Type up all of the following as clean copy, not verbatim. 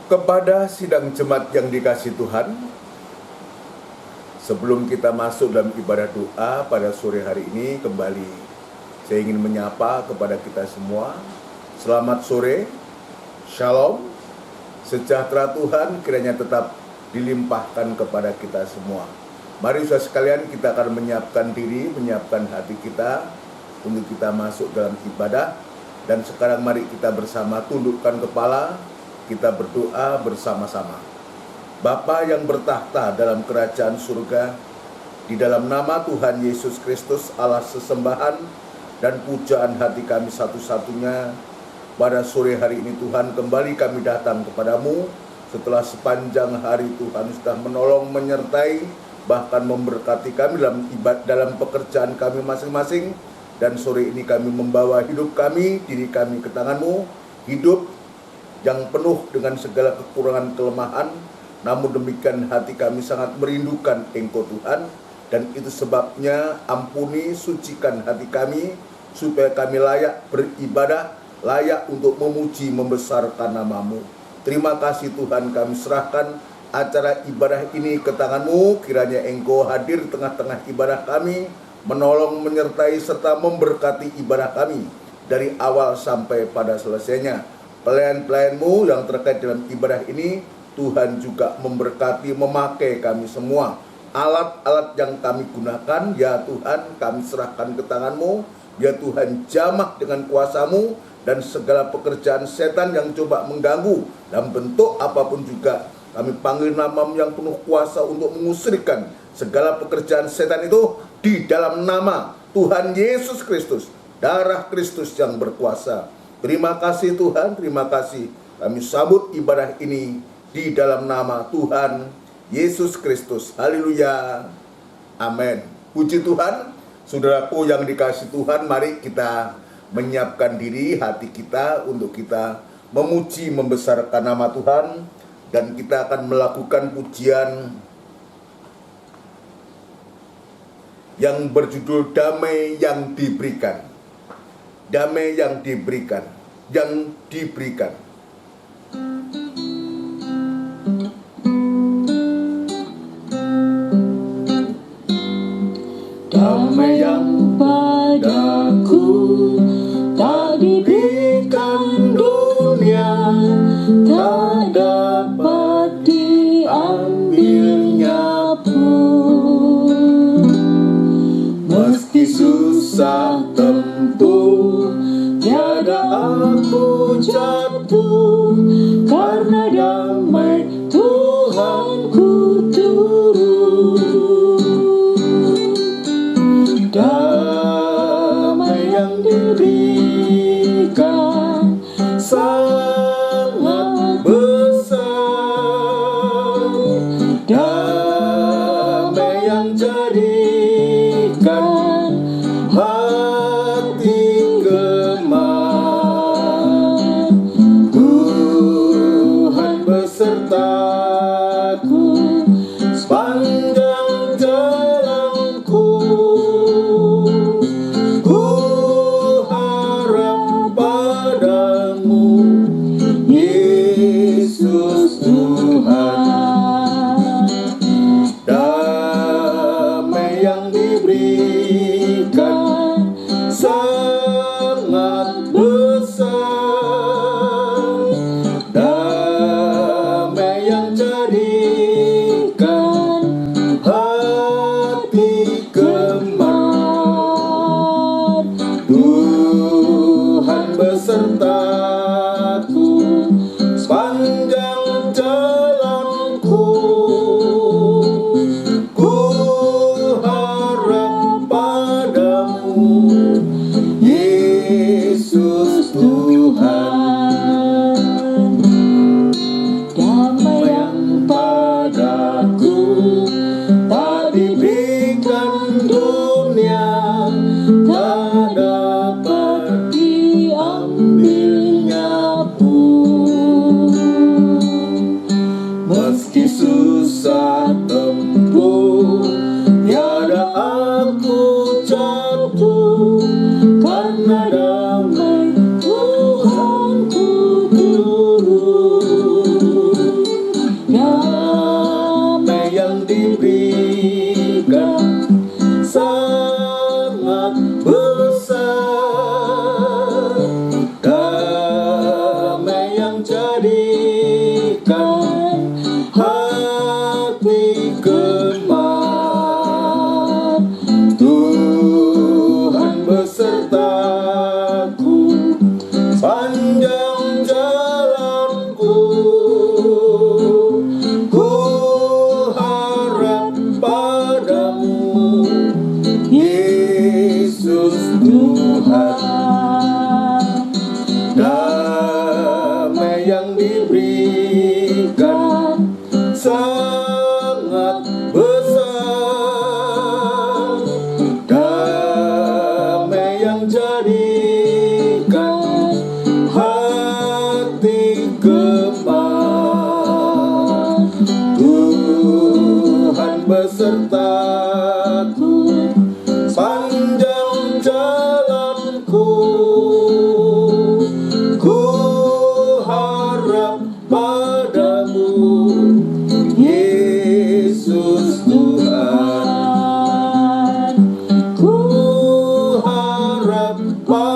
Kepada sidang jemaat yang dikasihi Tuhan, sebelum kita masuk dalam ibadah doa pada sore hari ini, kembali saya ingin menyapa kepada kita semua. Selamat sore, Shalom, sejahtera Tuhan kiranya tetap dilimpahkan kepada kita semua. Mari saudara sekalian, kita akan menyiapkan diri, menyiapkan hati kita untuk kita masuk dalam ibadah. Dan sekarang mari kita bersama tundukkan kepala, kita berdoa bersama-sama. Bapa yang bertahta dalam kerajaan surga, di dalam nama Tuhan Yesus Kristus, Allah sesembahan dan pujaan hati kami satu-satunya, pada sore hari ini Tuhan kembali kami datang kepadamu setelah sepanjang hari Tuhan sudah menolong, menyertai, bahkan memberkati kami dalam pekerjaan kami masing-masing. Dan sore ini kami membawa hidup kami, diri kami ke tangan-Mu, hidup yang penuh dengan segala kekurangan kelemahan, namun demikian hati kami sangat merindukan Engkau Tuhan, dan itu sebabnya ampuni, sucikan hati kami, supaya kami layak beribadah, layak untuk memuji, membesarkan nama-Mu. Terima kasih Tuhan, kami serahkan acara ibadah ini ke tangan-Mu, kiranya Engkau hadir di tengah-tengah ibadah kami, menolong, menyertai, serta memberkati ibadah kami dari awal sampai pada selesainya. Pelayan-pelayan-Mu yang terkait dalam ibadah ini, Tuhan juga memberkati, memakai kami semua. Alat-alat yang kami gunakan, ya Tuhan, kami serahkan ke tangan-Mu. Ya Tuhan, jamah dengan kuasa-Mu, dan segala pekerjaan setan yang coba mengganggu dalam bentuk apapun juga, kami panggil nama-Mu yang penuh kuasa untuk mengusirkan segala pekerjaan setan itu di dalam nama Tuhan Yesus Kristus, darah Kristus yang berkuasa. Terima kasih Tuhan, terima kasih. Kami sambut ibadah ini di dalam nama Tuhan Yesus Kristus. Haleluya. Amin. Puji Tuhan. Saudaraku yang dikasihi Tuhan, mari kita menyiapkan diri, hati kita untuk kita memuji, membesarkan nama Tuhan. Dan kita akan melakukan pujian yang berjudul Damai yang Diberikan. Damai yang diberikan, yang diberikan. Damai yang padaku tak diberikan dunia, tak dapat diambilnya pun. Meski susah tentu, tiada aku jatuh, karena damai Tuhan ku turun. Damai yang diberikan sangat besar, damai yang jadikan hati gemar. Tuhan besertaku sepanjang jalanku, ku harap padamu, Yesus Tuhan. Damai yang diberikan sangat besar, damai yang jadikan hati gemar. Tuhan besertaku sepanjang jalanku, ku harap padamu, Yesus Tuhan. Damai yang padaku tak diberikan dunia, tak dapat diambil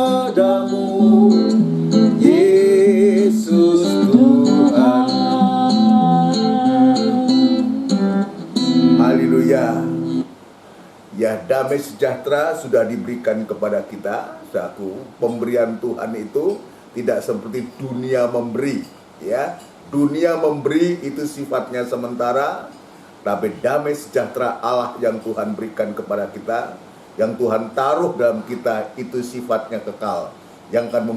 padamu, Yesus Tuhan. Haleluya. Ya, damai sejahtera sudah diberikan kepada kita. Saudaraku, pemberian Tuhan itu tidak seperti dunia memberi, ya. Dunia memberi itu sifatnya sementara, tapi damai sejahtera Allah yang Tuhan berikan kepada kita, yang Tuhan taruh dalam kita, itu sifatnya kekal, yang akan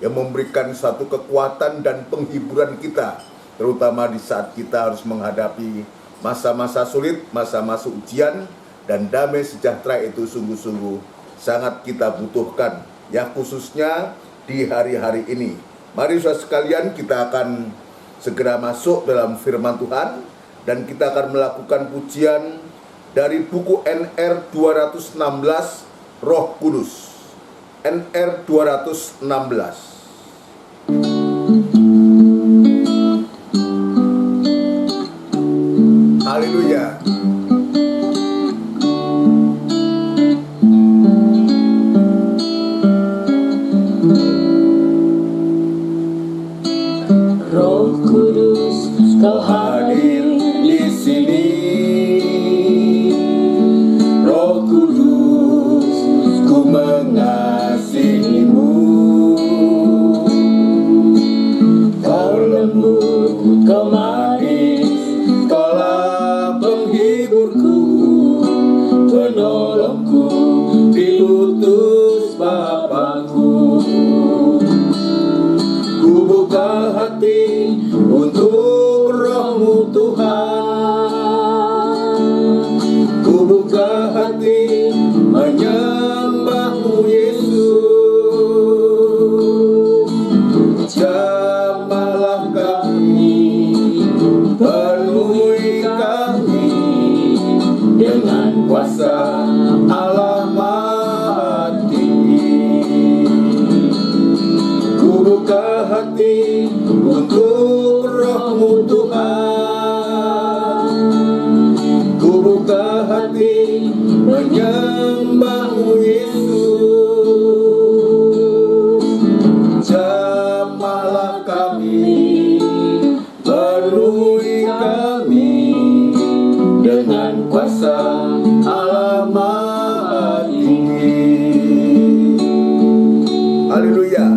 memberikan satu kekuatan dan penghiburan kita, terutama di saat kita harus menghadapi masa-masa sulit, masa-masa ujian. Dan damai sejahtera itu sungguh-sungguh sangat kita butuhkan, ya, khususnya di hari-hari ini. Mari saudara sekalian, kita akan segera masuk dalam firman Tuhan, dan kita akan melakukan pujian dari buku NR 216, Roh Kudus. NR 216. Haleluya. Roh Kudus, Kau hadir di sini. Roh Kudus, ku mengasihimu. Kau lembut, Kau manis, Kaulah penghiburku, penolongku, diutus Bapakku. Ku buka hati untuk Roh-Mu Tuhan. Ku buka hati menyembah-Mu Yesus. Jamahlah kami, penuhi kami dengan kuasa Allah Maha Tinggi. Ku buka hati untuk Roh-Mu Tuhan. Ku buka hati menyembah-Mu Yesus. Jamahlah kami, penuhi kami dengan kuasa Allah Maha Tinggi. Haleluya.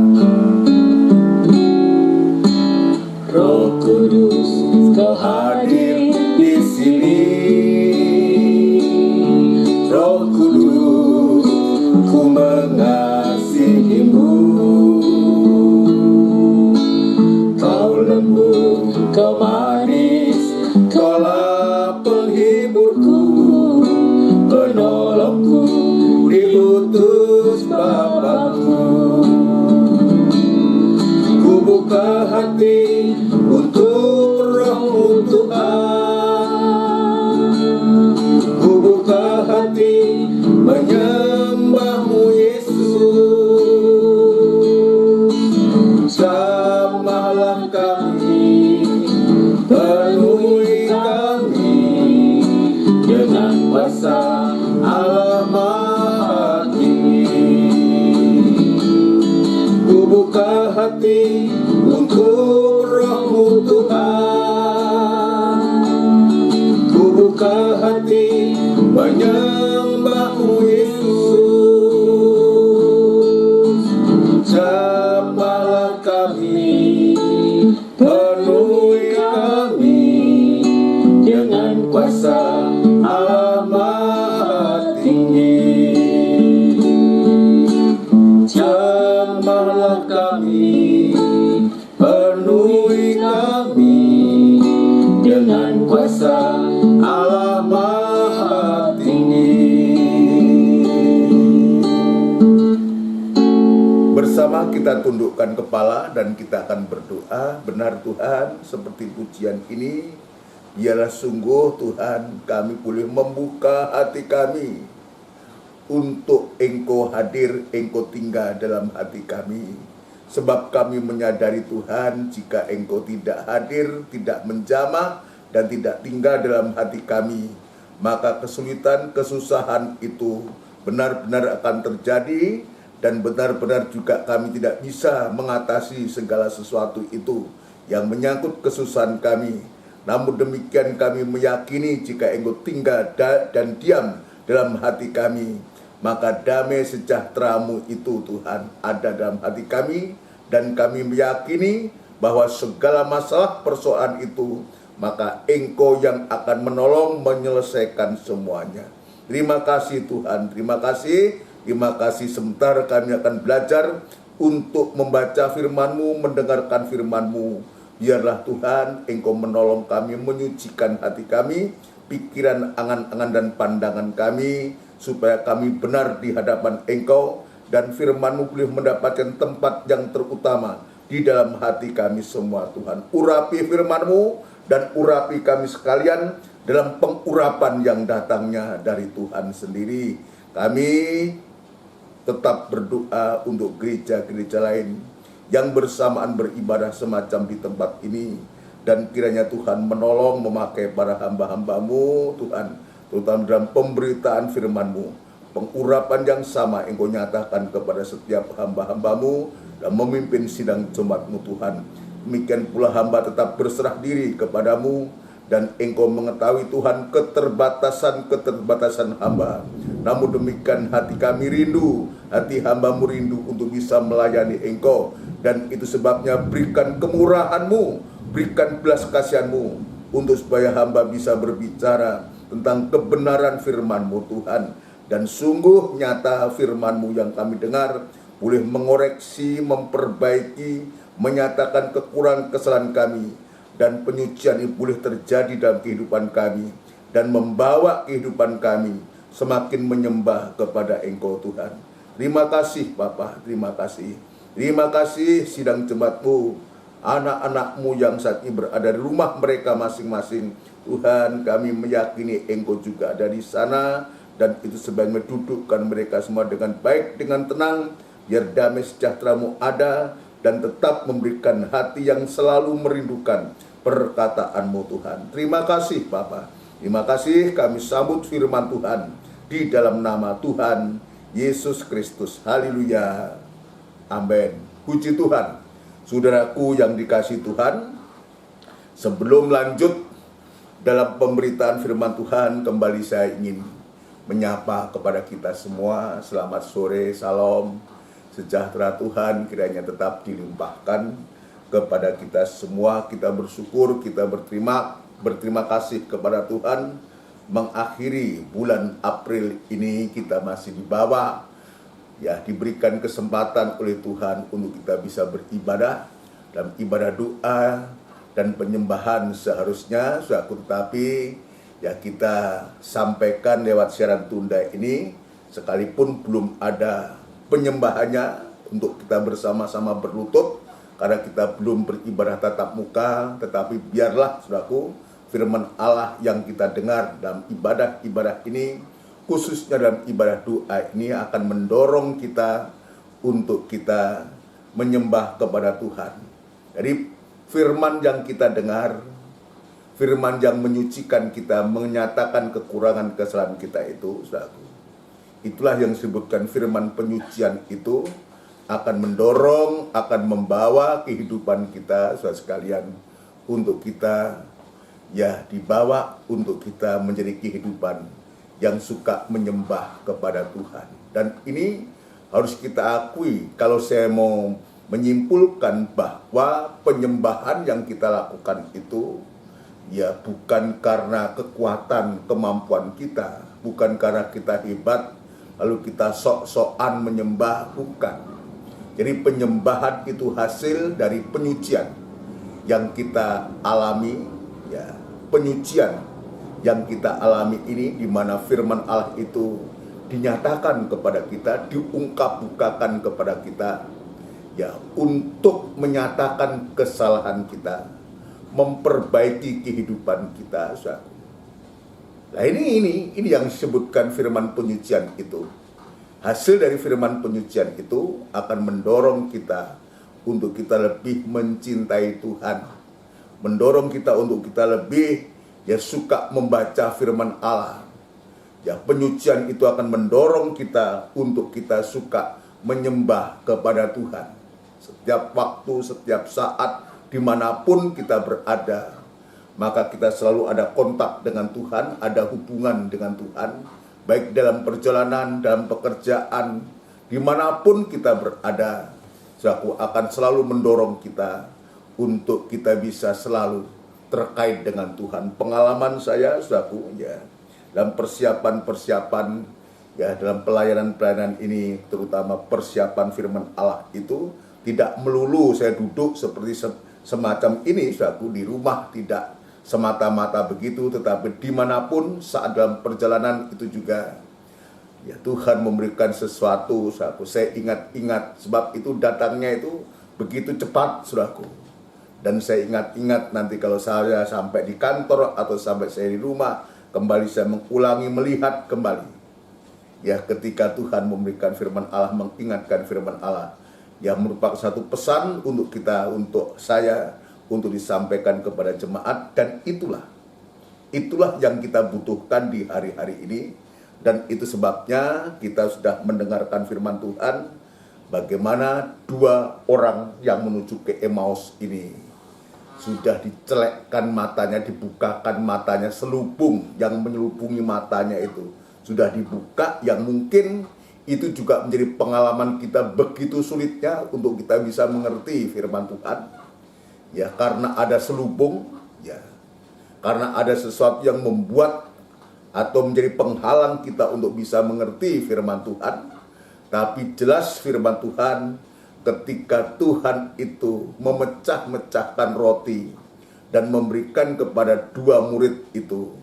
Roh Kudus, Kau hadir di sini. Roh Kudus, ku mengasihimu. Kau lembut, Kau manis, Kaulah penghiburku, penolongku, diutus Bapakku. Ku buka hati untuk Roh-Mu Tuhan. Ku buka hati menyembah-Mu Yesus. Jamahlah kami, penuhi kami dengan kuasa Allah Maha Tinggi. Ku buka hati untuk Roh-Mu Tuhan. Ku buka hati menyembah-Mu Yesus. Jamahlah kami, penuhi kami dengan kuasa Allah Maha Tinggi. Jamahlah kami, penuhi kami dengan kuasa Allah Maha Tinggi. Bersama kita tundukkan kepala dan kita akan berdoa. Benar Tuhan, seperti pujian ini, biarlah sungguh Tuhan kami boleh membuka hati kami untuk Engkau hadir, Engkau tinggal dalam hati kami. Sebab kami menyadari Tuhan, jika Engkau tidak hadir, tidak menjamah, dan tidak tinggal dalam hati kami, maka kesulitan, kesusahan itu benar-benar akan terjadi, dan benar-benar juga kami tidak bisa mengatasi segala sesuatu itu yang menyangkut kesusahan kami. Namun demikian kami meyakini jika Engkau tinggal dan diam dalam hati kami, maka damai sejahtera-Mu itu Tuhan ada dalam hati kami, dan kami meyakini bahwa segala masalah persoalan itu, maka Engkau yang akan menolong menyelesaikan semuanya. Terima kasih Tuhan, terima kasih sebentar kami akan belajar untuk membaca firman-Mu, mendengarkan firman-Mu. Biarlah Tuhan Engkau menolong kami, menyucikan hati kami, pikiran, angan-angan dan pandangan kami, supaya kami benar di hadapan Engkau, dan firman-Mu boleh mendapatkan tempat yang terutama di dalam hati kami semua Tuhan. Urapi firman-Mu dan urapi kami sekalian dalam pengurapan yang datangnya dari Tuhan sendiri. Kami tetap berdoa untuk gereja-gereja lain yang bersamaan beribadah semacam di tempat ini, dan kiranya Tuhan menolong memakai para hamba-hamba-Mu Tuhan, terutama dalam pemberitaan firman-Mu. Pengurapan yang sama Engkau nyatakan kepada setiap hamba-hamba-Mu dan memimpin sidang jemaat-Mu Tuhan. Demikian pula hamba tetap berserah diri kepadamu, dan Engkau mengetahui Tuhan keterbatasan hamba. Namun demikian hati kami rindu, hati hamba-Mu rindu untuk bisa melayani Engkau, dan itu sebabnya berikan kemurahan-Mu, berikan belas kasihan-Mu, untuk supaya hamba bisa berbicara tentang kebenaran firman-Mu Tuhan. Dan sungguh nyata firman-Mu yang kami dengar boleh mengoreksi, memperbaiki, menyatakan kekurangan kesalahan kami, dan penyucian ini boleh terjadi dalam kehidupan kami, dan membawa kehidupan kami semakin menyembah kepada Engkau Tuhan. Terima kasih Bapa, terima kasih. Terima kasih sidang jemaat-Mu, anak-anak-Mu yang saat ini berada di rumah mereka masing-masing. Tuhan, kami meyakini Engkau juga ada di sana, dan itu sebaiknya dudukkan mereka semua dengan baik, dengan tenang, biar damai sejahtera-Mu ada, dan tetap memberikan hati yang selalu merindukan perkataan-Mu Tuhan. Terima kasih Bapa. Terima kasih, kami sambut firman Tuhan di dalam nama Tuhan Yesus Kristus. Haleluya. Amin. Puji Tuhan. Saudaraku yang dikasihi Tuhan, sebelum lanjut dalam pemberitaan firman Tuhan, kembali saya ingin menyapa kepada kita semua. Selamat sore, salam sejahtera Tuhan kiranya tetap dilimpahkan kepada kita semua. Kita bersyukur, kita berterima kasih kepada Tuhan. Mengakhiri bulan April ini kita masih dibawa, diberikan kesempatan oleh Tuhan untuk kita bisa beribadah dalam ibadah doa dan penyembahan seharusnya. Tetapi kita sampaikan lewat siaran tunda ini, sekalipun belum ada penyembahannya untuk kita bersama-sama berlutut, karena kita belum beribadah tatap muka. Tetapi biarlah saudaraku, firman Allah yang kita dengar dalam ibadah-ibadah ini, khususnya dalam ibadah doa ini, akan mendorong kita untuk kita menyembah kepada Tuhan. Jadi firman yang kita dengar, firman yang menyucikan kita, menyatakan kekurangan kesalahan kita itu, saudaraku, itulah yang disebutkan firman penyucian itu akan mendorong, akan membawa kehidupan kita, saudara sekalian, untuk kita dibawa untuk kita menjadi kehidupan yang suka menyembah kepada Tuhan. Dan ini harus kita akui, kalau saya mau menyimpulkan bahwa penyembahan yang kita lakukan itu bukan karena kekuatan kemampuan kita, bukan karena kita hebat lalu kita sok-sokan menyembah, bukan. Jadi penyembahan itu hasil dari penyucian yang kita alami, penyucian yang kita alami ini, di mana firman Allah itu dinyatakan kepada kita, diungkap-bukakan kepada kita, untuk menyatakan kesalahan kita, memperbaiki kehidupan kita. Nah ini yang disebutkan firman penyucian itu. Hasil dari firman penyucian itu akan mendorong kita untuk kita lebih mencintai Tuhan, mendorong kita untuk kita lebih suka membaca firman Allah. Penyucian itu akan mendorong kita untuk kita suka menyembah kepada Tuhan. Setiap waktu, setiap saat, dimanapun kita berada, maka kita selalu ada kontak dengan Tuhan, ada hubungan dengan Tuhan, baik dalam perjalanan, dalam pekerjaan, dimanapun kita berada. Aku akan selalu mendorong kita untuk kita bisa selalu terkait dengan Tuhan. Pengalaman saya, saudaraku, ya, dalam persiapan-persiapan, ya, dalam pelayanan-pelayanan ini, terutama persiapan firman Allah itu, tidak melulu saya duduk seperti semacam ini, saudaraku, di rumah, tidak semata-mata begitu, tetapi dimanapun saat dalam perjalanan itu juga, ya, Tuhan memberikan sesuatu, saudaraku. Saya ingat-ingat, sebab itu datangnya itu begitu cepat, saudaraku. Dan saya ingat-ingat nanti kalau saya sampai di kantor atau sampai saya di rumah, kembali saya mengulangi, melihat kembali. Ya, ketika Tuhan memberikan firman Allah, mengingatkan firman Allah, yang merupakan satu pesan untuk kita, untuk saya, untuk disampaikan kepada jemaat. Dan itulah yang kita butuhkan di hari-hari ini. Dan itu sebabnya kita sudah mendengarkan firman Tuhan, bagaimana dua orang yang menuju ke Emmaus ini sudah dicelekkan matanya, dibukakan matanya, selubung yang menyelubungi matanya itu sudah dibuka, yang mungkin itu juga menjadi pengalaman kita begitu sulitnya untuk kita bisa mengerti firman Tuhan. Ya, karena ada selubung, ya, karena ada sesuatu yang membuat atau menjadi penghalang kita untuk bisa mengerti firman Tuhan. Tapi jelas firman Tuhan, ketika Tuhan itu memecah-mecahkan roti dan memberikan kepada dua murid itu,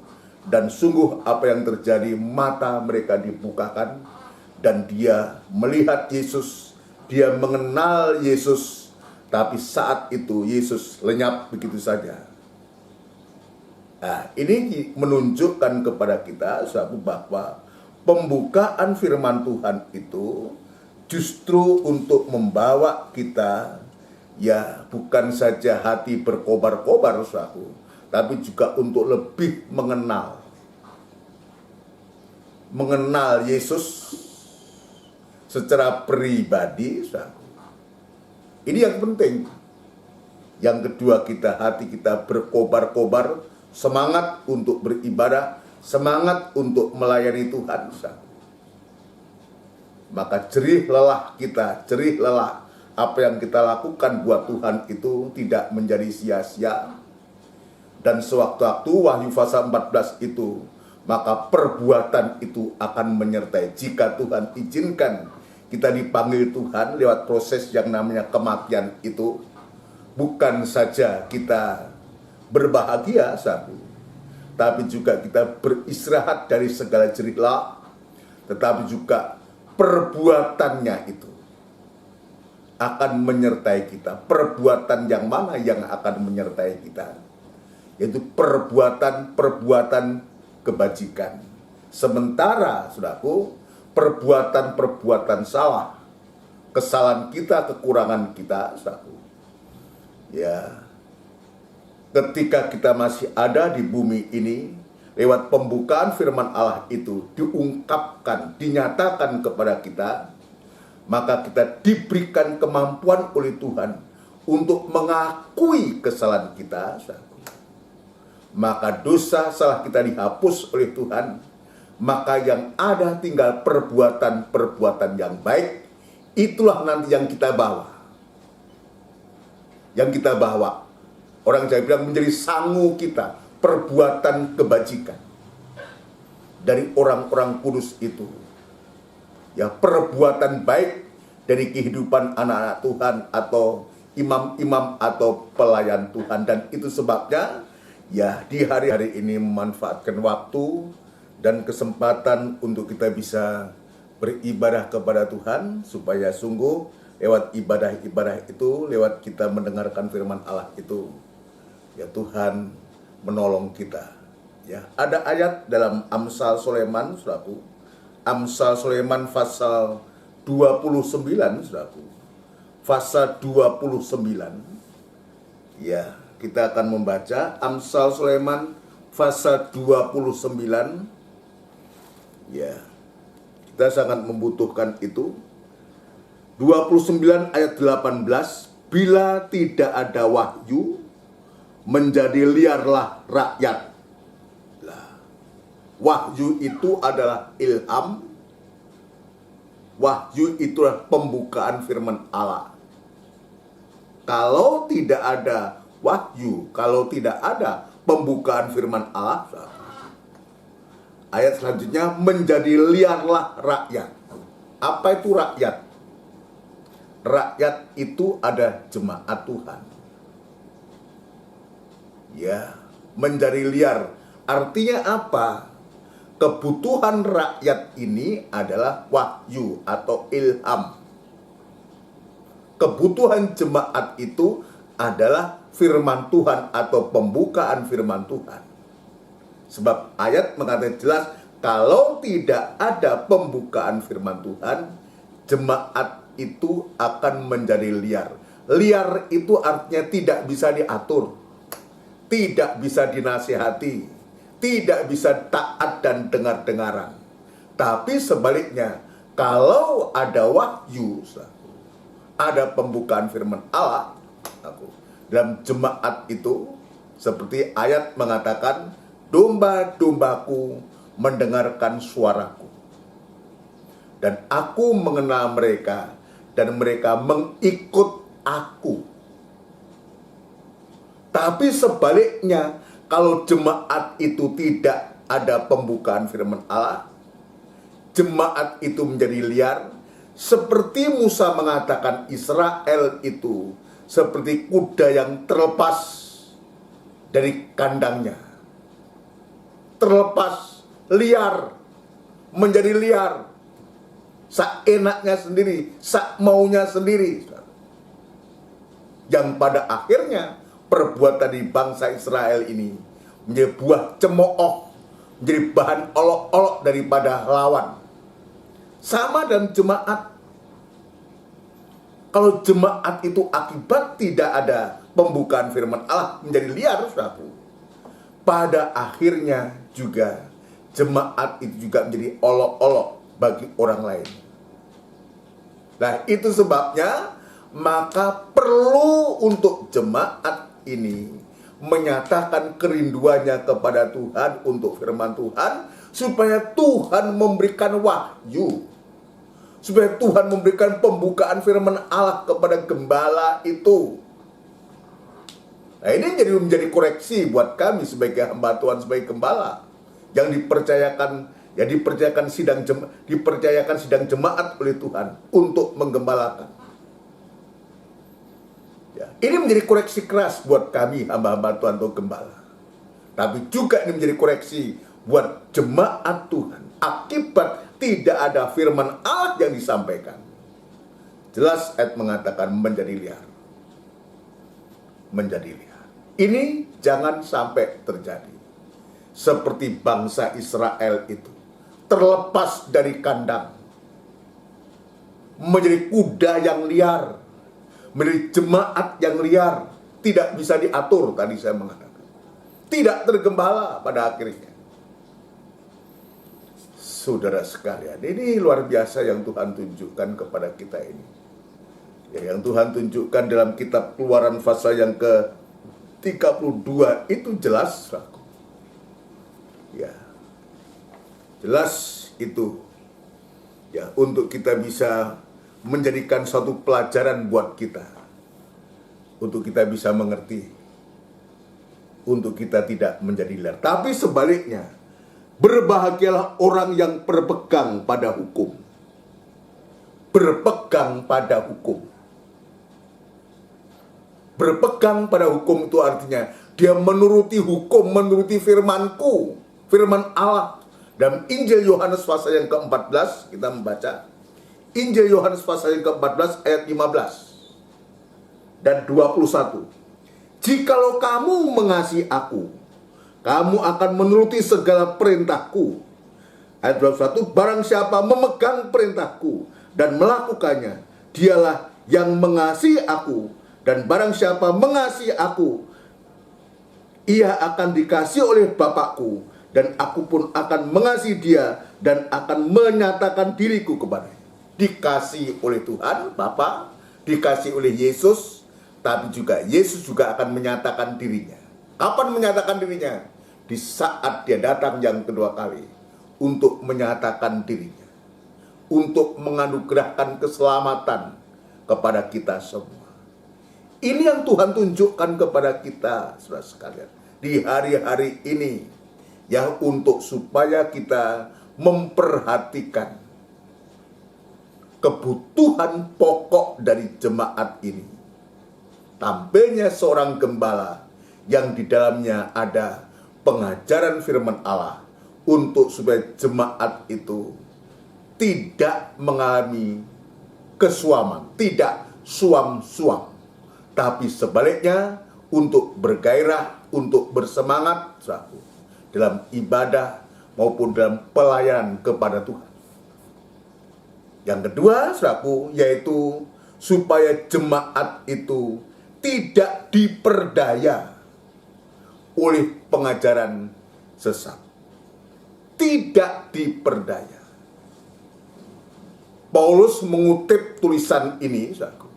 dan sungguh apa yang terjadi, mata mereka dibukakan, dan dia melihat Yesus, dia mengenal Yesus, tapi saat itu Yesus lenyap begitu saja. Nah, ini menunjukkan kepada kita suatu bahwa pembukaan firman Tuhan itu justru untuk membawa kita, ya, bukan saja hati berkobar-kobar, suatu, tapi juga untuk lebih mengenal Yesus secara pribadi, suatu. Ini yang penting. Yang kedua, hati kita berkobar-kobar, semangat untuk beribadah, semangat untuk melayani Tuhan, suatu. Maka jerih lelah apa yang kita lakukan buat Tuhan itu tidak menjadi sia-sia. Dan sewaktu-waktu Wahyu pasal 14 itu, maka perbuatan itu akan menyertai. Jika Tuhan izinkan kita dipanggil Tuhan lewat proses yang namanya kematian itu, bukan saja kita berbahagia, satu, tapi juga kita beristirahat dari segala jerih lelah, tetapi juga perbuatannya itu akan menyertai kita. Perbuatan yang mana yang akan menyertai kita? Yaitu perbuatan kebajikan. Sementara, saudaraku, perbuatan salah, kesalahan kita, kekurangan kita, saudaraku, ya, ketika kita masih ada di bumi ini, lewat pembukaan firman Allah itu diungkapkan, dinyatakan kepada kita, maka kita diberikan kemampuan oleh Tuhan untuk mengakui kesalahan kita. Maka dosa salah kita dihapus oleh Tuhan, maka yang ada tinggal perbuatan-perbuatan yang baik. Itulah nanti yang kita bawa. Orang Jawa bilang menjadi sangu kita, perbuatan kebajikan dari orang-orang kudus itu. Ya, perbuatan baik dari kehidupan anak-anak Tuhan atau imam-imam atau pelayan Tuhan. Dan itu sebabnya, ya, di hari-hari ini memanfaatkan waktu dan kesempatan untuk kita bisa beribadah kepada Tuhan, supaya sungguh lewat ibadah-ibadah itu, lewat kita mendengarkan firman Allah itu, ya, Tuhan menolong kita. Ya, ada ayat dalam Amsal Sulaiman, saudaraku. Amsal Sulaiman pasal 29, saudaraku. Pasal 29. Ya, kita akan membaca Amsal Sulaiman pasal 29. Ya, kita sangat membutuhkan itu. 29 ayat 18, bila tidak ada wahyu, menjadi liarlah rakyat. Wahyu itu adalah ilham. Wahyu itulah pembukaan firman Allah. Kalau tidak ada wahyu, kalau tidak ada pembukaan firman Allah, ayat selanjutnya, menjadi liarlah rakyat. Apa itu rakyat? Rakyat itu ada jemaat Tuhan. Ya, menjadi liar. Artinya apa? Kebutuhan rakyat ini adalah wahyu atau ilham. Kebutuhan jemaat itu adalah firman Tuhan atau pembukaan firman Tuhan. Sebab ayat mengatakan jelas, kalau tidak ada pembukaan firman Tuhan, jemaat itu akan menjadi liar. Liar itu artinya tidak bisa diatur, tidak bisa dinasihati, tidak bisa taat dan dengar-dengaran. Tapi sebaliknya, kalau ada wahyu, ada pembukaan firman Allah, dalam jemaat itu, seperti ayat mengatakan, domba-dombaku mendengarkan suaraku, dan aku mengenal mereka, dan mereka mengikut aku. Tapi sebaliknya, kalau jemaat itu tidak ada pembukaan firman Allah, jemaat itu menjadi liar. Seperti Musa mengatakan, Israel itu seperti kuda yang terlepas dari kandangnya. Terlepas, liar, menjadi liar. Seenaknya sendiri, sak maunya sendiri. Yang pada akhirnya perbuatan di bangsa Israel ini menjadi buah cemooh, menjadi bahan olok-olok daripada lawan. Sama dalam jemaat. Kalau jemaat itu akibat tidak ada pembukaan firman Allah, menjadi liar, saudaraku. Pada akhirnya juga jemaat itu juga menjadi olok-olok bagi orang lain. Nah, itu sebabnya maka perlu untuk jemaat ini menyatakan kerinduannya kepada Tuhan untuk firman Tuhan, supaya Tuhan memberikan wahyu, supaya Tuhan memberikan pembukaan firman Allah kepada gembala itu. Nah, ini menjadi koreksi buat kami sebagai hamba Tuhan, sebagai gembala yang dipercayakan sidang jemaat oleh Tuhan untuk menggembalakan. Ya, ini menjadi koreksi keras buat kami hamba-hamba Tuhan atau gembala. Tapi juga ini menjadi koreksi buat jemaat Tuhan akibat tidak ada firman Allah yang disampaikan. Jelas ayat mengatakan menjadi liar. Menjadi liar. Ini jangan sampai terjadi. Seperti bangsa Israel itu terlepas dari kandang, menjadi kuda yang liar, menjadi jemaat yang liar, tidak bisa diatur. Tadi saya mengatakan tidak tergembala pada akhirnya. Saudara sekalian, ini luar biasa yang Tuhan tunjukkan kepada kita ini. Ya, yang Tuhan tunjukkan dalam kitab Keluaran pasal yang ke-32 itu jelas. Ya, jelas itu. Ya, untuk kita bisa menjadikan suatu pelajaran buat kita. Untuk kita bisa mengerti. Untuk kita tidak menjadi liar. Tapi sebaliknya, berbahagialah orang yang berpegang pada hukum. Berpegang pada hukum. Berpegang pada hukum itu artinya dia menuruti hukum, menuruti firmanku, firman Allah. Dalam Injil Yohanes pasal yang ke-14 kita membaca Injil Yohanes pasal yang ke-14 ayat 15 dan 21. Jikalau kamu mengasihi aku, kamu akan menuruti segala perintahku. Ayat 21, barang siapa memegang perintahku dan melakukannya, dialah yang mengasihi aku. Dan barang siapa mengasihi aku, ia akan dikasihi oleh Bapakku, dan aku pun akan mengasihi dia dan akan menyatakan diriku kepadanya. dikasih oleh Tuhan Bapa, dikasih oleh Yesus, tapi juga Yesus juga akan menyatakan dirinya. Kapan menyatakan dirinya? Di saat dia datang yang kedua kali untuk menyatakan dirinya, untuk menganugerahkan keselamatan kepada kita semua. Ini yang Tuhan tunjukkan kepada kita, saudara sekalian, di hari-hari ini, ya, untuk supaya kita memperhatikan kebutuhan pokok dari jemaat ini. Tampilnya seorang gembala yang di dalamnya ada pengajaran firman Allah untuk supaya jemaat itu tidak mengalami kesuaman, tidak suam-suam, tapi sebaliknya untuk bergairah, untuk bersemangat dalam ibadah maupun dalam pelayanan kepada Tuhan. Yang kedua, saudaraku, yaitu supaya jemaat itu tidak diperdaya oleh pengajaran sesat. Tidak diperdaya. Paulus mengutip tulisan ini, saudaraku.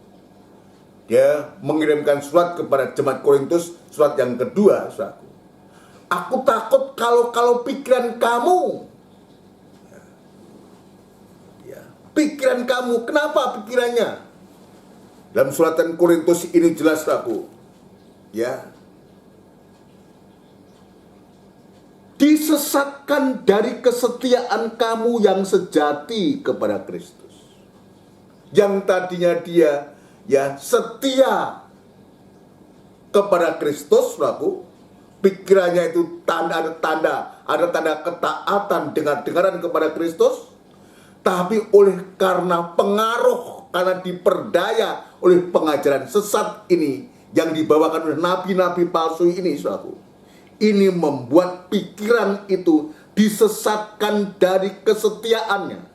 Dia mengirimkan surat kepada jemaat Korintus, surat yang kedua, saudaraku. Aku takut kalau pikiran kamu, pikiran kamu, kenapa pikirannya? Dalam suratan Korintus ini jelas, saudaraku, ya, disesatkan dari kesetiaan kamu yang sejati kepada Kristus. Yang tadinya dia, ya, setia kepada Kristus, saudaraku, pikirannya itu ada tanda ketaatan dengar-dengaran kepada Kristus. Tapi karena pengaruh, karena diperdaya oleh pengajaran sesat ini yang dibawakan oleh nabi-nabi palsu ini, saudaraku, ini membuat pikiran itu disesatkan dari kesetiaannya.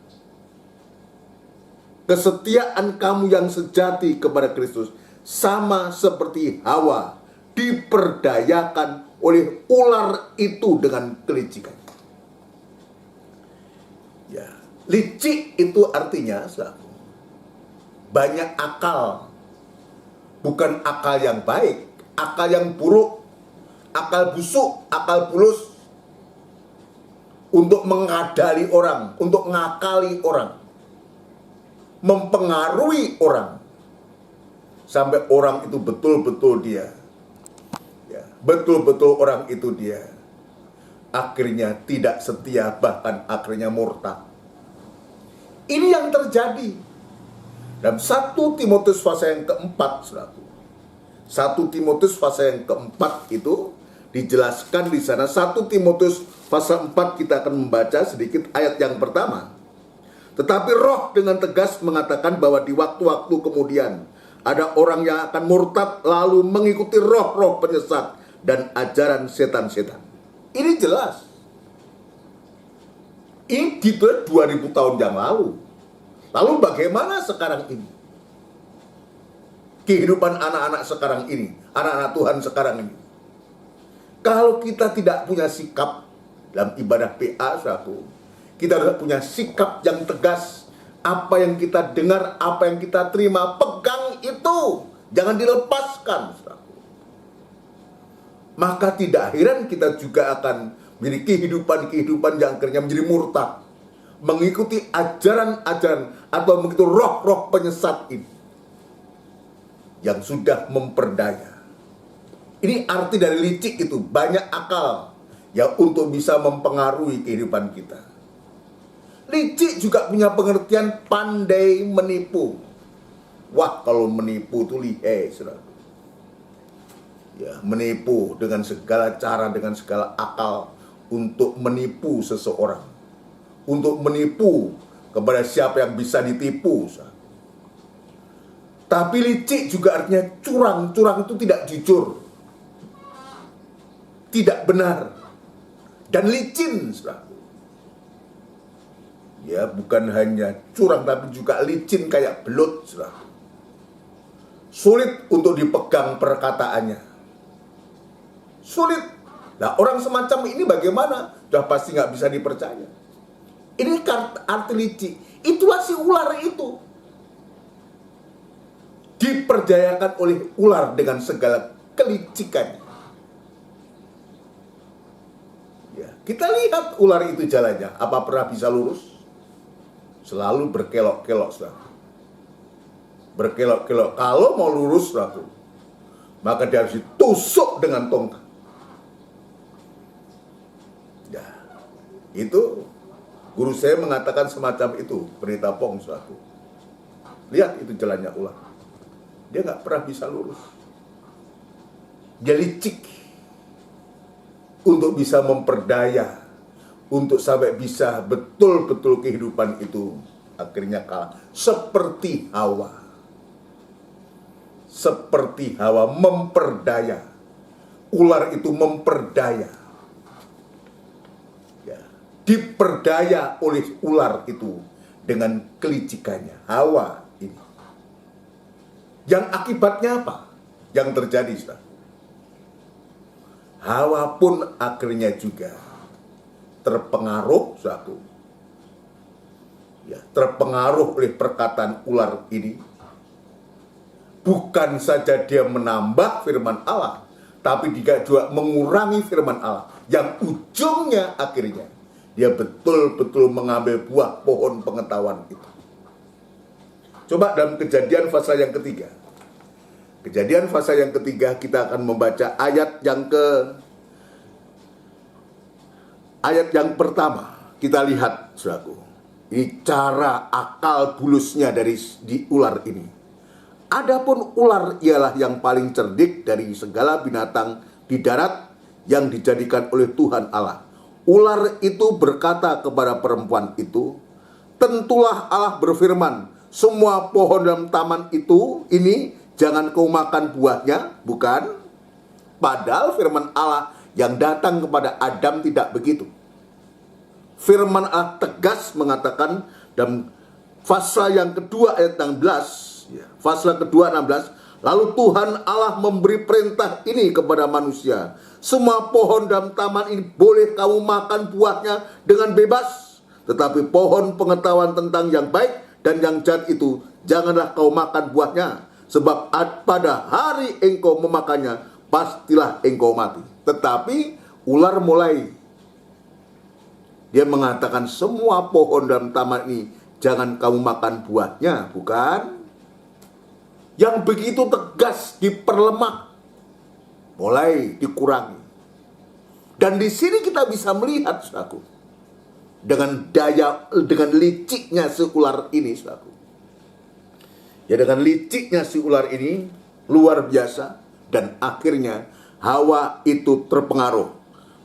Kesetiaan kamu yang sejati kepada Kristus sama seperti Hawa diperdayakan oleh ular itu dengan kelicikan. Ya. Licik itu artinya, saudaraku, banyak akal. Bukan akal yang baik, akal yang buruk, akal busuk, akal bulus. Untuk mengadali orang, untuk ngakali orang, mempengaruhi orang, sampai orang itu betul-betul dia, ya, betul-betul orang itu dia akhirnya tidak setia, bahkan akhirnya murtad. Ini yang terjadi dalam 1 Timotius pasal yang keempat, saudaraku. 1 Timotius pasal yang keempat itu dijelaskan di sana. 1 Timotius pasal 4 kita akan membaca sedikit ayat yang pertama. Tetapi Roh dengan tegas mengatakan bahwa di waktu-waktu kemudian ada orang yang akan murtad lalu mengikuti roh-roh penyesat dan ajaran setan-setan. Ini jelas. Ini gitu 2000 tahun yang lalu. Lalu bagaimana sekarang ini? Kehidupan anak-anak sekarang ini, anak-anak Tuhan sekarang ini. Kalau kita tidak punya sikap dalam ibadah PA, saudaraku, kita tidak punya sikap yang tegas. Apa yang kita dengar, apa yang kita terima, pegang itu. Jangan dilepaskan, saudaraku. Maka tidak heran kita juga akan memiliki kehidupan yang akhirnya menjadi murtad, mengikuti ajaran-ajaran atau mengikuti roh-roh penyesat ini yang sudah memperdaya. Ini arti dari licik itu, banyak akal ya untuk bisa mempengaruhi kehidupan kita. Licik juga punya pengertian pandai menipu. Wah, kalau menipu itu lihai, saudara. Ya, menipu dengan segala cara, dengan segala akal untuk menipu seseorang, untuk menipu kepada siapa yang bisa ditipu. Tapi licik juga artinya curang. Curang itu tidak jujur, tidak benar, dan licin. Ya, bukan hanya curang tapi juga licin kayak belut. Sulit untuk dipegang perkataannya, sulit. Nah, orang semacam ini bagaimana? Sudah pasti nggak bisa dipercaya. Ini arti licik. Itulah si ular itu. Diperdayakan oleh ular dengan segala kelicikannya. Ya, kita lihat ular itu jalannya. Apa pernah bisa lurus? Selalu berkelok-kelok, saudara. Berkelok-kelok. Kalau mau lurus, saudara, maka dia harus ditusuk dengan tongkat. Ya, itu guru saya mengatakan semacam itu, Pendeta Pong, saudara. Lihat itu jalannya ular. Dia nggak pernah bisa lurus. Dia licik untuk bisa memperdaya, untuk sampai bisa betul-betul kehidupan itu akhirnya kalah. Seperti Hawa. Seperti Hawa memperdaya. Ular itu memperdaya. Ya, diperdaya oleh ular itu dengan kelicikannya. Hawa ini. Yang akibatnya apa? Yang terjadi, saudara? Hawa pun akhirnya juga terpengaruh, saudara. Ya, terpengaruh oleh perkataan ular ini. Bukan saja dia menambah firman Allah, tapi dia juga mengurangi firman Allah. Yang ujungnya akhirnya dia betul-betul mengambil buah pohon pengetahuan itu. Coba dalam Kejadian pasal yang ketiga. Kejadian pasal yang ketiga kita akan membaca ayat yang pertama. Kita lihat, saudaraku. Ini cara akal bulusnya di ular ini. Adapun ular ialah yang paling cerdik dari segala binatang di darat yang dijadikan oleh Tuhan Allah. Ular itu berkata kepada perempuan itu, tentulah Allah berfirman, semua pohon dalam taman ini jangan kau makan buahnya, bukan? Padahal firman Allah yang datang kepada Adam tidak begitu. Firman Allah tegas mengatakan dalam pasal yang kedua ayat 16, pasal kedua 16, lalu Tuhan Allah memberi perintah ini kepada manusia, semua pohon dalam taman ini boleh kamu makan buahnya dengan bebas, tetapi pohon pengetahuan tentang yang baik dan yang jahat itu janganlah kau makan buahnya, sebab pada hari engkau memakannya pastilah engkau mati. Tetapi ular mulai, dia mengatakan semua pohon dalam taman ini jangan kamu makan buahnya, bukan? Yang begitu tegas diperlemah, mulai dikurangi. Dan di sini kita bisa melihat, saudaraku, dengan liciknya si ular ini, saudaraku. Ya, dengan liciknya si ular ini luar biasa, dan akhirnya Hawa itu terpengaruh.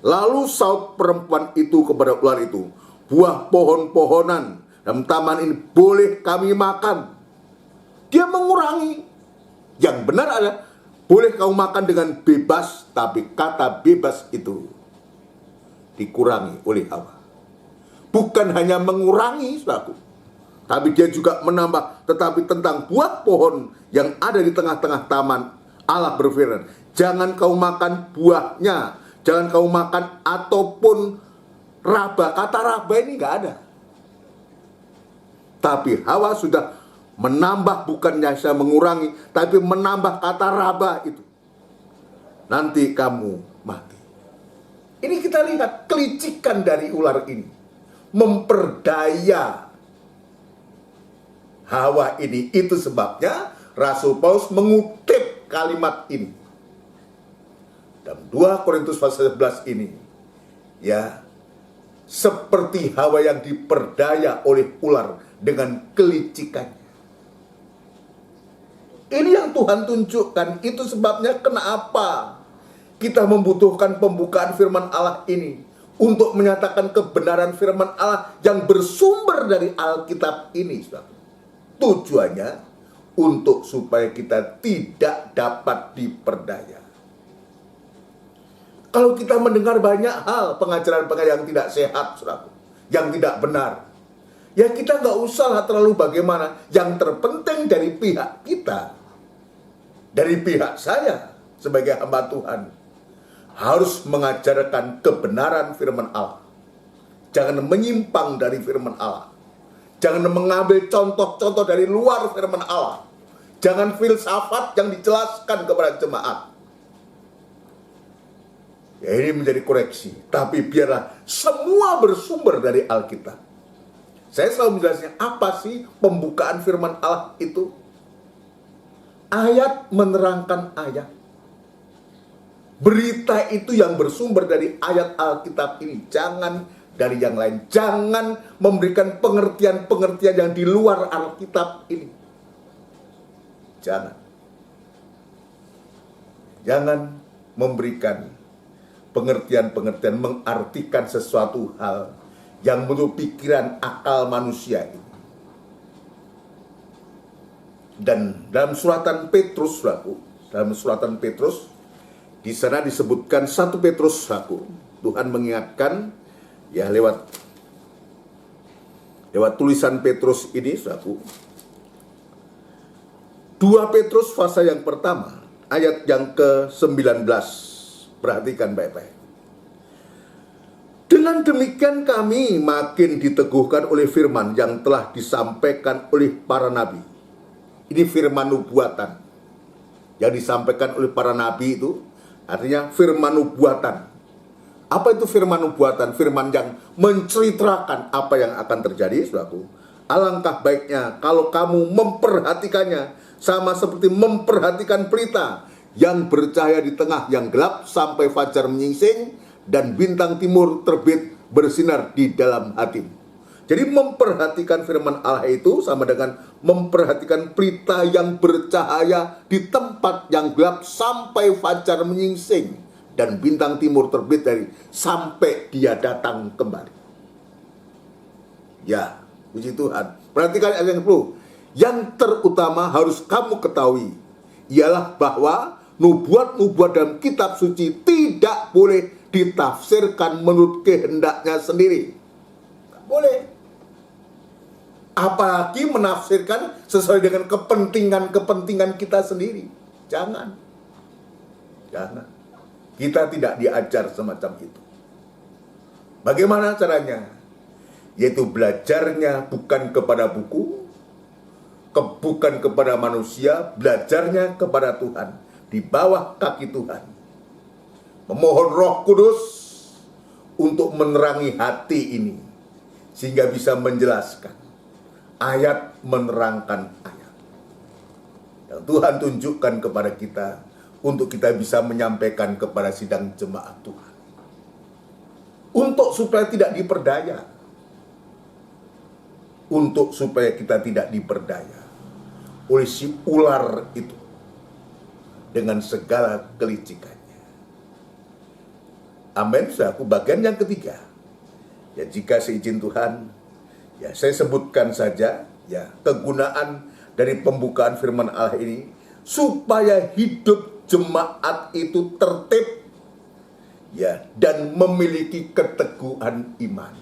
Lalu saut perempuan itu kepada ular itu, buah pohon-pohonan dalam taman ini boleh kami makan. Dia mengurangi. Yang benar adalah boleh kamu makan dengan bebas, tapi kata bebas itu dikurangi oleh Hawa. Bukan hanya mengurangi, saudaraku, tapi dia juga menambah. Tetapi tentang buah pohon yang ada di tengah-tengah taman, Allah berfirman, jangan kau makan buahnya, jangan kau makan ataupun raba. Kata raba ini nggak ada. Tapi Hawa sudah menambah, bukannya saya mengurangi, tapi menambah kata raba itu. Nanti kamu mati. Ini kita lihat kelicikan dari ular ini. Memperdaya Hawa ini. Itu sebabnya Rasul Paulus mengutip kalimat ini. Dalam 2 Korintus pasal 11 ini. Ya, seperti Hawa yang diperdaya oleh ular dengan kelicikannya. Ini yang Tuhan tunjukkan. Itu sebabnya kenapa kita membutuhkan pembukaan firman Allah ini, untuk menyatakan kebenaran firman Allah yang bersumber dari Alkitab ini. Tujuannya untuk supaya kita tidak dapat diperdaya. Kalau kita mendengar banyak hal pengajaran-pengajaran yang tidak sehat, saudara, yang tidak benar, ya kita nggak usah terlalu bagaimana. Yang terpenting dari pihak kita, dari pihak saya sebagai hamba Tuhan, harus mengajarkan kebenaran firman Allah. Jangan menyimpang dari firman Allah. Jangan mengambil contoh-contoh dari luar firman Allah. Jangan filsafat yang dijelaskan kepada jemaat. Ya, ini menjadi koreksi. Tapi biarlah semua bersumber dari Alkitab. Saya selalu menjelaskan apa sih pembukaan firman Allah itu. Ayat menerangkan ayat. Berita itu yang bersumber dari ayat Alkitab ini. Jangan dari yang lain. Jangan memberikan pengertian-pengertian yang di luar Alkitab ini. Jangan memberikan pengertian-pengertian, mengartikan sesuatu hal yang menurut pikiran akal manusia ini. Dan dalam suratan Petrus, di sana disebutkan 1 Petrus 1. Tuhan mengingatkan ya lewat tulisan Petrus ini 2 Petrus pasal yang pertama ayat yang ke-19. Perhatikan baik-baik. Dengan demikian kami makin diteguhkan oleh firman yang telah disampaikan oleh para nabi. Ini firman nubuatan yang disampaikan oleh para nabi itu artinya firman nubuatan. Apa itu firman nubuatan? Firman yang menceritakan apa yang akan terjadi, saudaraku. Alangkah baiknya kalau kamu memperhatikannya sama seperti memperhatikan pelita yang bercahaya di tengah yang gelap sampai fajar menyingsing dan bintang timur terbit bersinar di dalam hatimu. Jadi memperhatikan firman Allah itu sama dengan memperhatikan pelita yang bercahaya di tempat yang gelap sampai fajar menyingsing dan bintang timur terbit dari sampai dia datang kembali. Ya, puji Tuhan. Perhatikan ayat yang 10. Yang terutama harus kamu ketahui ialah bahwa nubuat-nubuat dalam kitab suci tidak boleh ditafsirkan menurut kehendaknya sendiri. Tidak boleh. Apalagi menafsirkan sesuai dengan kepentingan kita sendiri. Jangan. Kita tidak diajar semacam itu. Bagaimana caranya? Yaitu belajarnya bukan kepada buku, bukan kepada manusia, belajarnya kepada Tuhan, di bawah kaki Tuhan. Memohon Roh Kudus untuk menerangi hati ini, sehingga bisa menjelaskan. Ayat menerangkan ayat yang Tuhan tunjukkan kepada kita untuk kita bisa menyampaikan kepada sidang jemaat Tuhan. Untuk supaya tidak diperdaya. Untuk supaya kita tidak diperdaya oleh si ular itu dengan segala kelicikannya. Amin. Saudaraku, bagian yang ketiga. Ya, jika seizin Tuhan, ya saya sebutkan saja ya kegunaan dari pembukaan firman Allah ini supaya hidup jemaat itu tertib ya dan memiliki keteguhan iman.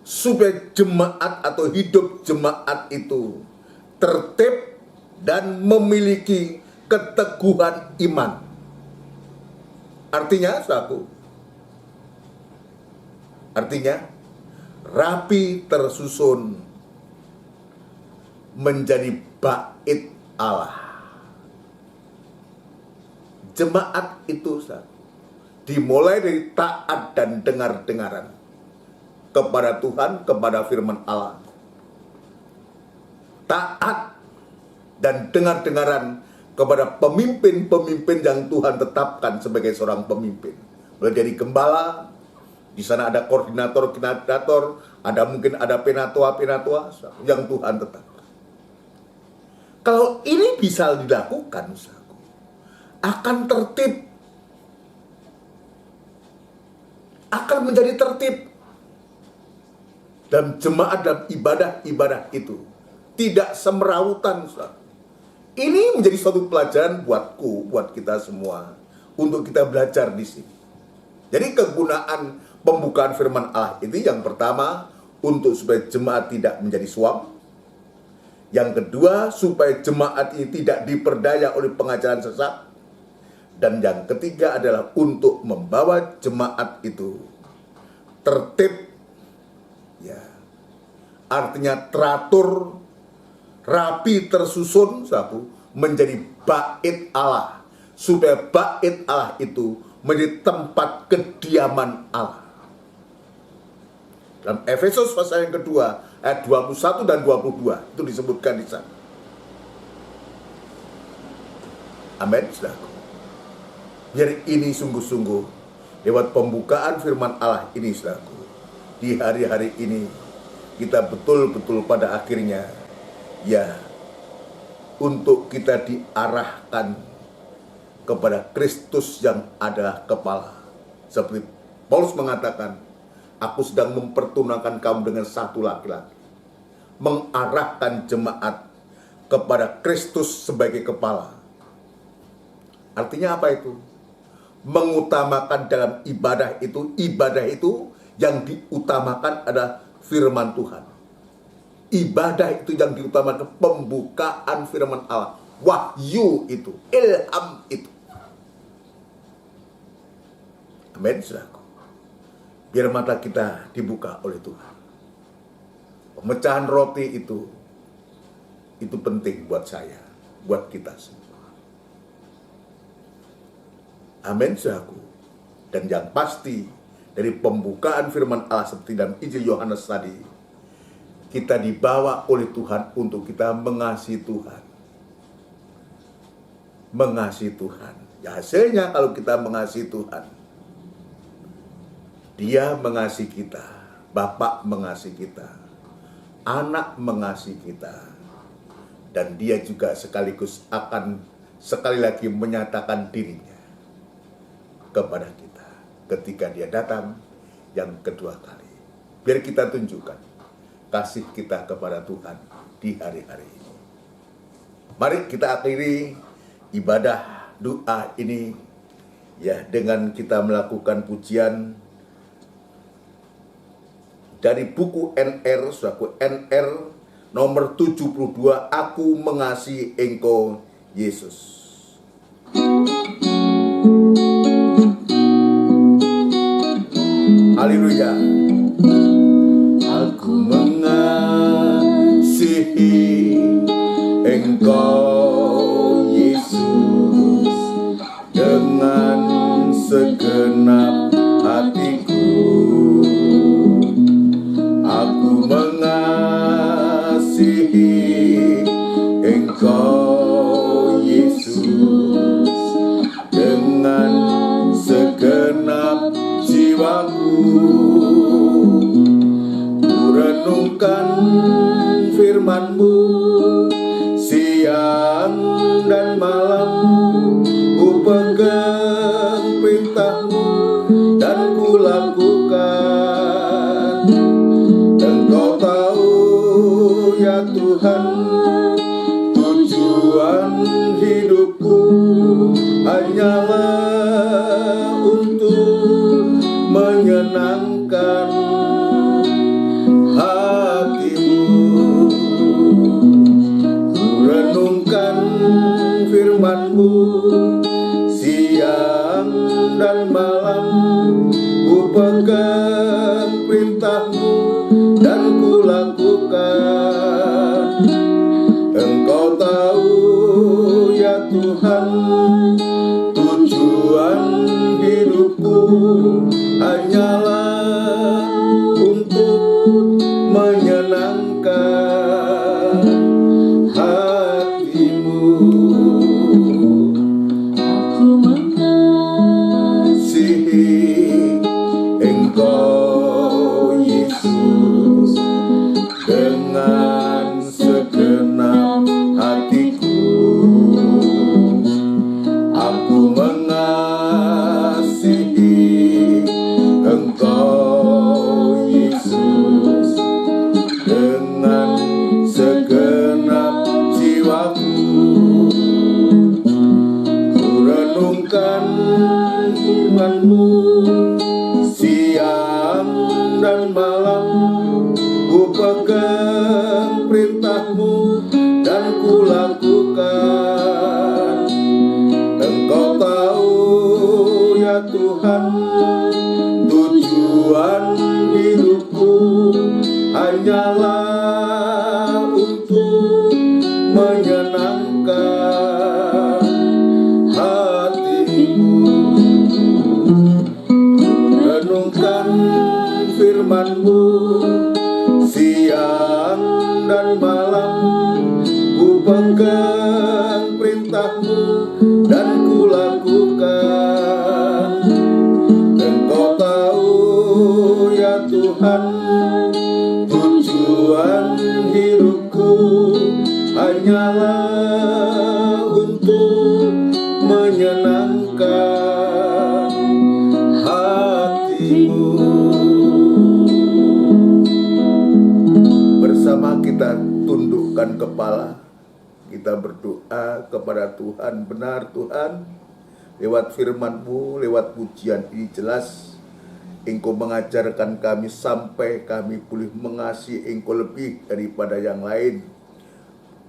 Supaya jemaat atau hidup jemaat itu tertib dan memiliki keteguhan iman. Artinya, rapi tersusun menjadi bait Allah. Jemaat itu dimulai dari taat dan dengar-dengaran kepada Tuhan, kepada firman Allah. Taat dan dengar-dengaran kepada pemimpin-pemimpin yang Tuhan tetapkan sebagai seorang pemimpin. Mulai dari gembala, di sana ada koordinator-koordinator, mungkin ada penatua-penatua yang Tuhan tetapkan. Kalau ini bisa dilakukan, akan tertib, akan menjadi tertib. Dan jemaat dalam ibadah-ibadah itu tidak semerautan. Ini menjadi suatu pelajaran buat kita semua untuk kita belajar di sini. Jadi kegunaan pembukaan firman Allah itu yang pertama untuk supaya jemaat tidak menjadi suam. Yang kedua supaya jemaat ini tidak diperdaya oleh pengajaran sesat. Dan yang ketiga adalah untuk membawa jemaat itu tertib, ya, artinya teratur, rapi, tersusun, saudaraku, menjadi bait Allah, supaya bait Allah itu menjadi tempat kediaman Allah. Dalam Efesus pasal yang kedua ayat 21 dan 22 itu disebutkan di sana. Amin, saudaraku. Biar ini sungguh-sungguh lewat pembukaan firman Allah ini, saudaraku, di hari-hari ini kita betul-betul pada akhirnya, ya, untuk kita diarahkan kepada Kristus yang adalah kepala. Seperti Paulus mengatakan, aku sedang mempertunangkan kamu dengan satu laki-laki. Mengarahkan jemaat kepada Kristus sebagai kepala. Artinya apa itu? Mengutamakan dalam ibadah itu yang diutamakan adalah firman Tuhan. Ibadah itu yang diutamakan, pembukaan firman Allah, wahyu itu, ilham itu. Amin, saudaraku. Biar mata kita dibuka oleh Tuhan. Pemecahan roti itu penting buat saya, buat kita semua. Amin, saudaraku. Dan yang pasti dari pembukaan firman Allah seperti dalam Injil Yohanes tadi, kita dibawa oleh Tuhan untuk kita mengasihi Tuhan. Mengasihi Tuhan. Ya, hasilnya kalau kita mengasihi Tuhan, Dia mengasihi kita, Bapa mengasihi kita, Anak mengasihi kita, dan Dia juga sekaligus akan sekali lagi menyatakan dirinya kepada kita ketika Dia datang yang kedua kali. Biar kita tunjukkan kasih kita kepada Tuhan di hari-hari ini. Mari kita akhiri ibadah doa ini, ya, dengan kita melakukan pujian dari buku NR, suatu NR nomor 72, Aku Mengasihi Engkau Yesus. Haleluya. Aku mengasihi Engkau Yesus dengan segenap hatiku. Aku mengasihi Engkau Yesus dengan segenap jiwaku. Ku renungkan firman-Mu siang dan malam, ku pegang perintah-Mu dan ku lakukan. Engkau tahu ya Tuhan, tujuan hidupku hanyalah untuk menyenangkan hati-Mu. Ku renungkan firman-Mu siang dan malam, ku pegang perintah-Mu dan ku lakukan. Engkau tahu ya Tuhan, tujuan hidupku hanyalah untuk menyenangkan hati-Mu. Aku mengasihi Engkau Yesus dengan segenap hatiku. Aku mengasihi Engkau Yesus dengan segenap jiwaku. Ku renungkan firman-Mu siang dan malam, ku pegang perintah-Mu dan ku lakukan. Engkau tahu ya Tuhan, tujuan menyenangkan hatimu. Renungkan firman-Mu siang dan malam, ku pegang perintah-Mu dan ku lakukan. Engkau tahu ya Tuhan, tujuan hidupku hanyalah untuk menyenangkan hatimu. Bersama kita tundukkan kepala, kita berdoa kepada Tuhan. Benar Tuhan, lewat firman-Mu, lewat pujian ini jelas Engkau mengajarkan kami sampai kami boleh mengasihi Engkau lebih daripada yang lain.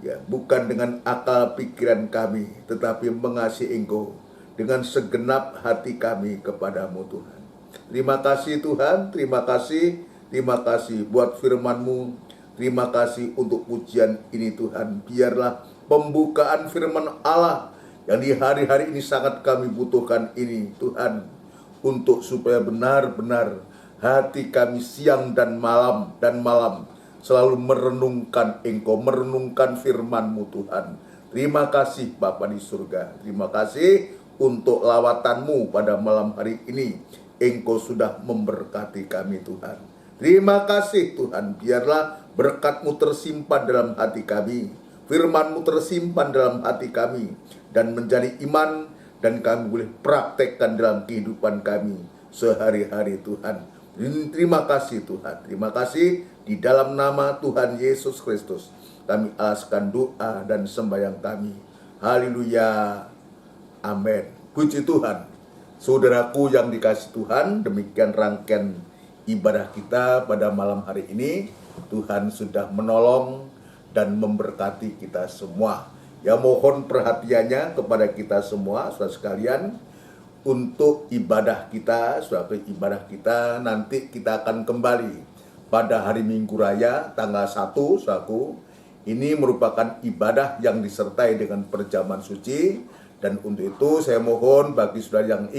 Ya, bukan dengan akal pikiran kami, tetapi mengasihi Engkau dengan segenap hati kami kepadamu Tuhan. Terima kasih Tuhan, terima kasih buat firman-Mu. Terima kasih untuk pujian ini Tuhan. Biarlah pembukaan firman Allah yang di hari-hari ini sangat kami butuhkan ini Tuhan, untuk supaya benar-benar hati kami siang dan malam selalu merenungkan Engkau, merenungkan firman-Mu Tuhan. Terima kasih Bapa di surga. Terima kasih untuk lawatan-Mu pada malam hari ini. Engkau sudah memberkati kami Tuhan. Terima kasih Tuhan. Biarlah berkat-Mu tersimpan dalam hati kami, firman-Mu tersimpan dalam hati kami, dan menjadi iman, dan kami boleh praktekkan dalam kehidupan kami sehari-hari Tuhan. Terima kasih Tuhan. Terima kasih di dalam nama Tuhan Yesus Kristus kami alaskan doa dan sembahyang kami. Haleluya. Amin. Puji Tuhan. Saudaraku yang dikasihi Tuhan, demikian rangkaian ibadah kita pada malam hari ini. Tuhan sudah menolong dan memberkati kita semua. Ya, mohon perhatiannya kepada kita semua, saudara sekalian, untuk ibadah kita, nanti kita akan kembali pada hari Minggu Raya tanggal 1, saudaraku. Ini merupakan ibadah yang disertai dengan perjamuan suci, dan untuk itu saya mohon bagi saudara yang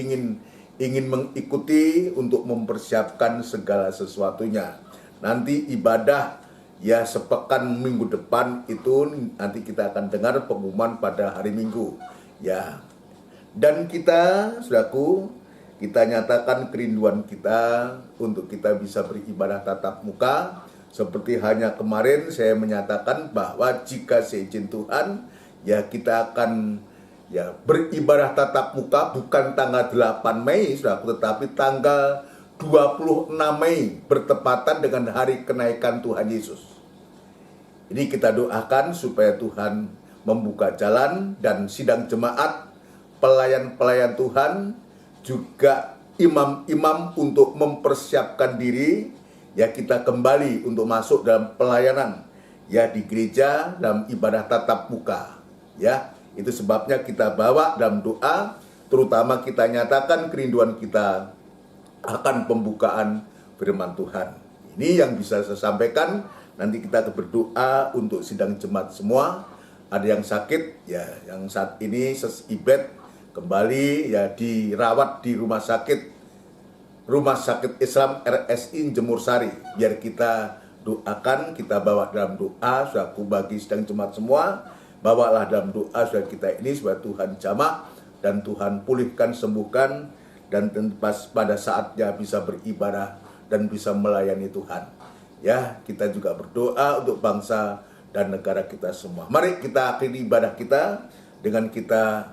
ingin mengikuti untuk mempersiapkan segala sesuatunya. Nanti ibadah ya sepekan minggu depan itu nanti kita akan dengar pengumuman pada hari Minggu. Ya. Dan kita, saudaraku, kita nyatakan kerinduan kita untuk kita bisa beribadah tatap muka. Seperti hanya kemarin saya menyatakan bahwa jika seizin Tuhan, ya kita akan ya beribadah tatap muka bukan tanggal 8 Mei, saudaraku, tetapi tanggal 26 Mei bertepatan dengan hari kenaikan Tuhan Yesus. Ini kita doakan supaya Tuhan membuka jalan dan sidang jemaat, pelayan-pelayan Tuhan, juga imam-imam untuk mempersiapkan diri, ya kita kembali untuk masuk dalam pelayanan, ya di gereja dalam ibadah tatap muka. Ya, itu sebabnya kita bawa dalam doa, terutama kita nyatakan kerinduan kita akan pembukaan firman Tuhan. Ini yang bisa saya sampaikan. Nanti kita berdoa untuk sidang jemaat semua. Ada yang sakit, ya yang saat ini sesibet kembali ya dirawat di rumah sakit Islam RSI Jemur Sari. Biar kita doakan, kita bawa dalam doa, saudaraku, bagi sidang jemaat semua. Bawalah dalam doa saudara kita ini supaya Tuhan jamah dan Tuhan pulihkan, sembuhkan, dan pada saatnya bisa beribadah dan bisa melayani Tuhan. Ya, kita juga berdoa untuk bangsa dan negara kita semua. Mari kita akhiri ibadah kita dengan kita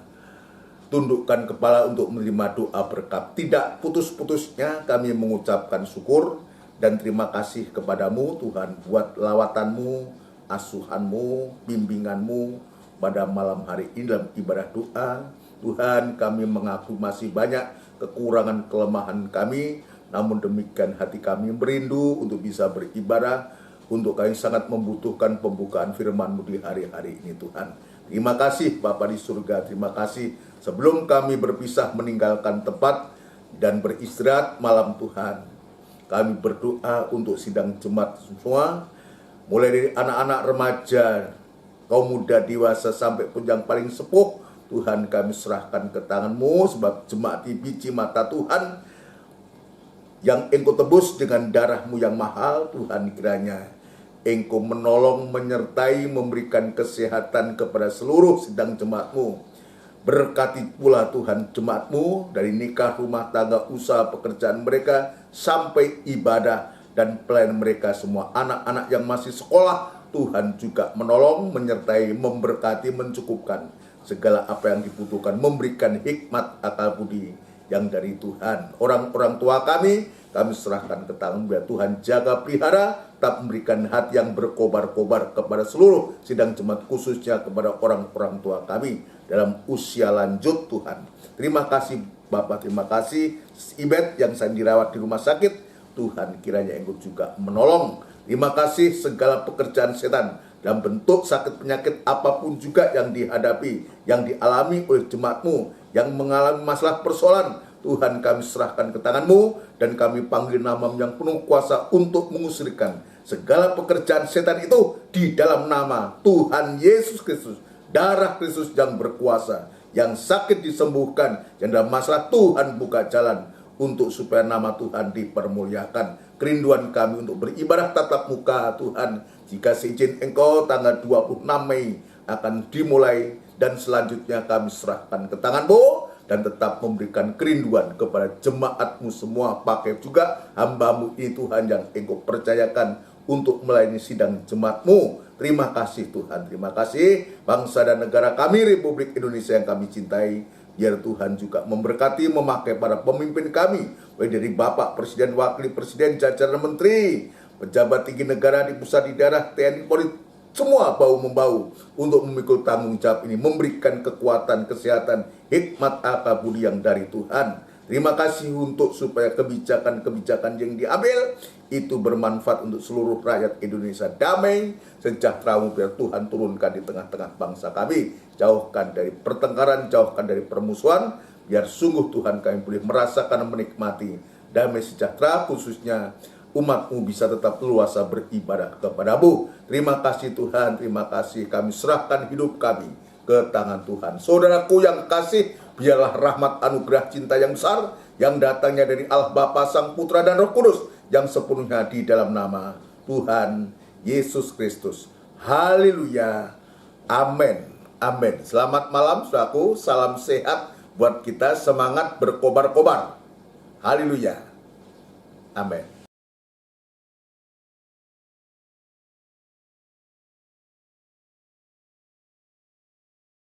tundukkan kepala untuk menerima doa berkat. Tidak putus-putusnya kami mengucapkan syukur dan terima kasih kepadamu Tuhan buat lawatan-Mu, asuhan-Mu, bimbingan-Mu pada malam hari ini dalam ibadah doa. Tuhan, kami mengaku masih banyak kekurangan kelemahan kami, namun demikian hati kami merindu untuk bisa beribadah, untuk kami sangat membutuhkan pembukaan firman-Mu di hari-hari ini Tuhan. Terima kasih Bapa di surga, terima kasih sebelum kami berpisah meninggalkan tempat dan beristirahat malam Tuhan. Kami berdoa untuk sidang jemaat semua, mulai dari anak-anak remaja, kaum muda, dewasa, sampai pun yang paling sepuh, Tuhan kami serahkan ke tangan-Mu, sebab jemaat di biji mata Tuhan yang Engkau tebus dengan darah-Mu yang mahal. Tuhan, kiranya Engkau menolong, menyertai, memberikan kesehatan kepada seluruh sidang jemaat-Mu. Berkati pula Tuhan jemaat-Mu dari nikah, rumah tangga, usaha, pekerjaan mereka, sampai ibadah dan pelayanan mereka semua. Anak-anak yang masih sekolah, Tuhan juga menolong, menyertai, memberkati, mencukupkan segala apa yang dibutuhkan, memberikan hikmat, akal budi yang dari Tuhan. Orang-orang tua kami serahkan ke tangan biar Tuhan jaga pelihara, tetap memberikan hati yang berkobar-kobar kepada seluruh sidang jemaat, khususnya kepada orang-orang tua kami dalam usia lanjut. Tuhan, terima kasih Bapak, terima kasih Ibet yang sedang dirawat di rumah sakit. Tuhan, kiranya Engkau juga menolong. Terima kasih segala pekerjaan setan dalam bentuk sakit penyakit apapun juga yang dihadapi, yang dialami oleh jemaat-Mu, yang mengalami masalah persoalan, Tuhan kami serahkan ke tangan-Mu, dan kami panggil nama-Mu yang penuh kuasa untuk mengusirkan segala pekerjaan setan itu di dalam nama Tuhan Yesus Kristus. Darah Kristus yang berkuasa, yang sakit disembuhkan, yang dalam masalah Tuhan buka jalan untuk supaya nama Tuhan dipermuliakan. Kerinduan kami untuk beribadah tatap muka Tuhan, jika seizin Engkau tanggal 26 Mei akan dimulai, dan selanjutnya kami serahkan ke tangan-Mu, dan tetap memberikan kerinduan kepada jemaat-Mu semua. Pakai juga hamba-Mu ini Tuhan yang Engkau percayakan untuk melayani sidang jemaat-Mu. Terima kasih Tuhan, terima kasih bangsa dan negara kami Republik Indonesia yang kami cintai. Biar Tuhan juga memberkati, memakai para pemimpin kami, mulai dari Bapak Presiden, Wakil Presiden, jajaran Menteri, pejabat tinggi negara di pusat, di daerah, TNI, Polri, semua bahu-membahu untuk memikul tanggung jawab ini, memberikan kekuatan, kesehatan, hikmat, akal budi yang dari Tuhan. Terima kasih untuk supaya kebijakan-kebijakan yang diambil itu bermanfaat untuk seluruh rakyat Indonesia. Damai, sejahtera, biar Tuhan turunkan di tengah-tengah bangsa kami. Jauhkan dari pertengkaran, jauhkan dari permusuhan, biar sungguh Tuhan kami boleh merasakan, menikmati damai sejahtera, khususnya umat-Mu bisa tetap leluasa beribadah kepada-Mu. Terima kasih Tuhan, terima kasih. Kami serahkan hidup kami ke tangan Tuhan. Saudaraku yang kasih, biarlah rahmat anugerah cinta yang besar yang datangnya dari Allah Bapa, Sang Putra, dan Roh Kudus yang sepenuhnya di dalam nama Tuhan Yesus Kristus. Haleluya. Amin. Amin. Selamat malam saudaraku. Salam sehat buat kita. Semangat berkobar-kobar. Haleluya. Amin.